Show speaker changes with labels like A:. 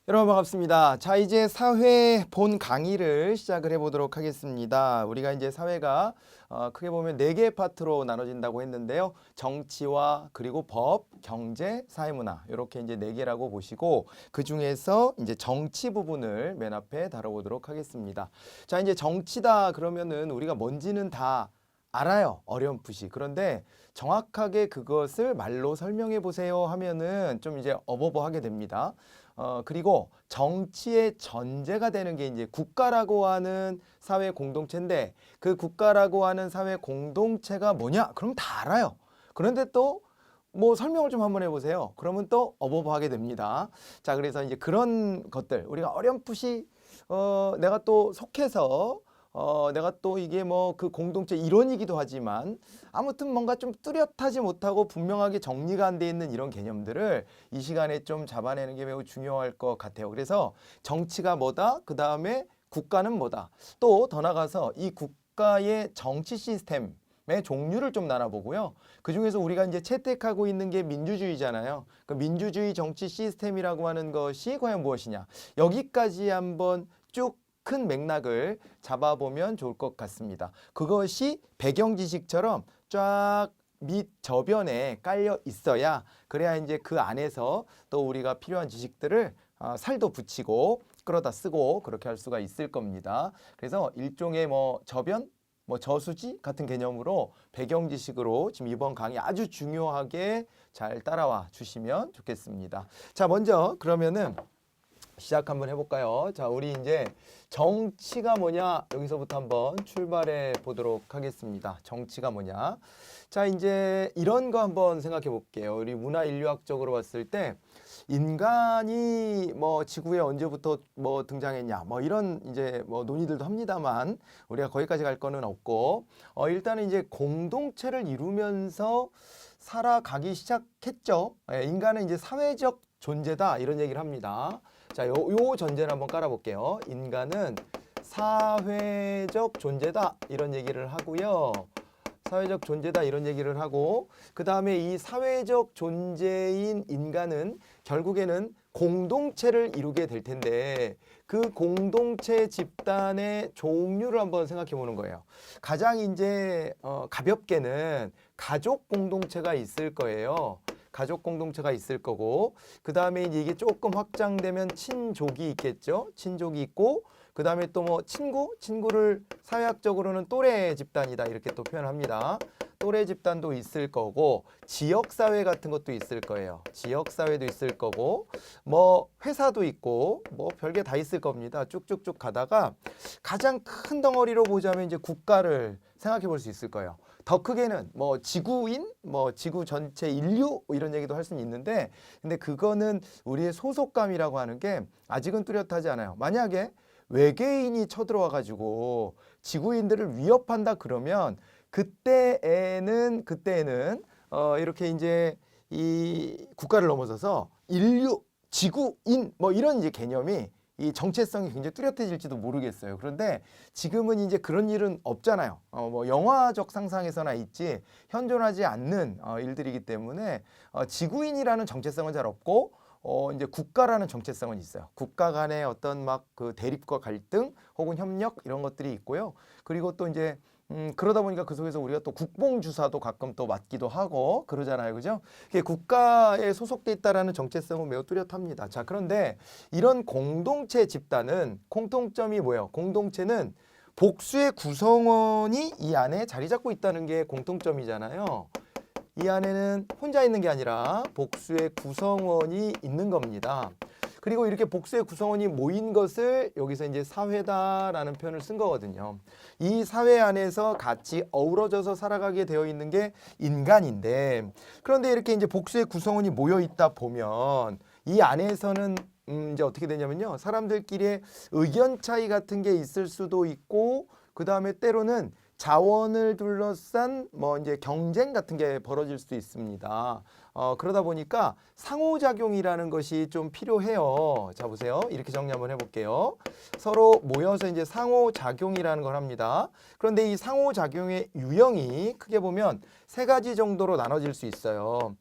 A: 여러분 반갑습니다. 자, 이제 사회 본 강의를 시작을 해보도록 하겠습니다. 우리가 이제 사회가 크게 보면 4개의 파트로 나눠진다고 했는데요. 정치와 그리고 법, 경제, 사회문화 이렇게 이제 4개라고 보시고 그 중에서 이제 정치 부분을 맨 앞에 다뤄보도록 하겠습니다. 자, 이제 정치다 그러면은 우리가 뭔지는 다 알아요. 어렴풋이. 그런데 정확하게 그것을 말로 설명해 보세요 하면은 좀 이제 어버버하게 됩니다. 그리고 정치의 전제가 되는 게 이제 국가라고 하는 사회 공동체인데 그 국가라고 하는 사회 공동체가 뭐냐? 그럼 다 알아요. 그런데 또 뭐 설명을 좀 한번 해보세요. 그러면 또 어버버하게 됩니다. 자, 그래서 이제 그런 것들 우리가 어렴풋이 내가 또 속해서 내가 또 이게 뭐 그 공동체 일원이기도 하지만 아무튼 뭔가 좀 뚜렷하지 못하고 분명하게 정리가 안 돼 있는 이런 개념들을 이 시간에 좀 잡아내는 게 매우 중요할 것 같아요. 그래서 정치가 뭐다? 그 다음에 국가는 뭐다? 또 더 나가서 이 국가의 정치 시스템의 종류를 좀 나눠보고요. 그 중에서 우리가 이제 채택하고 있는 게 민주주의잖아요. 그 민주주의 정치 시스템이라고 하는 것이 과연 무엇이냐? 여기까지 한번 쭉 큰 맥락을 잡아보면 좋을 것 같습니다. 그것이 배경 지식처럼 쫙 밑 저변에 깔려 있어야 그래야 이제 그 안에서 또 우리가 필요한 지식들을 살도 붙이고 끌어다 쓰고 그렇게 할 수가 있을 겁니다. 그래서 일종의 뭐 저변, 뭐 저수지 같은 개념으로 배경 지식으로 지금 이번 강의 아주 중요하게 잘 따라와 주시면 좋겠습니다. 자, 먼저 그러면은 시작 한번 해볼까요? 자, 우리 이제 정치가 뭐냐? 여기서부터 한번 출발해 보도록 하겠습니다. 정치가 뭐냐? 자, 이제 이런 거 한번 생각해 볼게요. 우리 문화인류학적으로 봤을 때 인간이 뭐 지구에 언제부터 뭐 등장했냐? 뭐 이런 이제 뭐 논의들도 합니다만 우리가 거기까지 갈 거는 없고 일단은 이제 공동체를 이루면서 살아가기 시작했죠. 인간은 이제 사회적 존재다 이런 얘기를 합니다. 자, 요 전제를 한번 깔아볼게요. 인간은 사회적 존재다 이런 얘기를 하고요. 사회적 존재다 이런 얘기를 하고 그 다음에 이 사회적 존재인 인간은 결국에는 공동체를 이루게 될 텐데 그 공동체 집단의 종류를 한번 생각해 보는 거예요. 가장 이제 가볍게는 가족 공동체가 있을 거예요. 가족 공동체가 있을 거고 그 다음에 이게 조금 확장되면 친족이 있겠죠. 친족이 있고 그 다음에 또 뭐 친구를 사회학적으로는 또래 집단이다 이렇게 또 표현합니다. 또래 집단도 있을 거고 지역사회 같은 것도 있을 거예요. 지역사회도 있을 거고 뭐 회사도 있고 뭐 별게 다 있을 겁니다. 쭉쭉쭉 가다가 가장 큰 덩어리로 보자면 이제 국가를 생각해 볼 수 있을 거예요. 더 크게는 뭐 지구인, 뭐 지구 전체 인류 이런 얘기도 할 수는 있는데 근데 그거는 우리의 소속감이라고 하는 게 아직은 뚜렷하지 않아요. 만약에 외계인이 쳐들어와 가지고 지구인들을 위협한다 그러면 그때에는 이렇게 이제 이 국가를 넘어서서 인류, 지구인 뭐 이런 이제 개념이 이 정체성이 굉장히 뚜렷해질지도 모르겠어요. 그런데 지금은 이제 그런 일은 없잖아요. 뭐 영화적 상상에서나 있지 현존하지 않는 일들이기 때문에 지구인이라는 정체성은 잘 없고 이제 국가라는 정체성은 있어요. 국가 간의 어떤 막 그 대립과 갈등 혹은 협력 이런 것들이 있고요. 그리고 또 이제 그러다 보니까 그 속에서 우리가 또 국뽕주사도 가끔 또 맞기도 하고 그러잖아요. 그죠? 이게 국가에 소속돼 있다라는 정체성은 매우 뚜렷합니다. 자, 그런데 이런 공동체 집단은 공통점이 뭐예요? 공동체는 복수의 구성원이 이 안에 자리 잡고 있다는 게 공통점이잖아요. 이 안에는 혼자 있는 게 아니라 복수의 구성원이 있는 겁니다. 그리고 이렇게 복수의 구성원이 모인 것을 여기서 이제 사회다라는 표현을 쓴 거거든요. 이 사회 안에서 같이 어우러져서 살아가게 되어 있는 게 인간인데 그런데 이렇게 이제 복수의 구성원이 모여 있다 보면 이 안에서는 이제 어떻게 되냐면요. 사람들끼리의 의견 차이 같은 게 있을 수도 있고 그 다음에 때로는 자원을 둘러싼 뭐 이제 경쟁 같은 게 벌어질 수도 있습니다. 그러다 보니까 상호작용이라는 것이 좀 필요해요. 자, 보세요. 이렇게 정리 한번 해볼게요. 서로 모여서 이제 상호작용이라는 걸 합니다. 그런데 이 상호작용의 유형이 크게 보면 3가지 정도로 나눠질 수 있어요.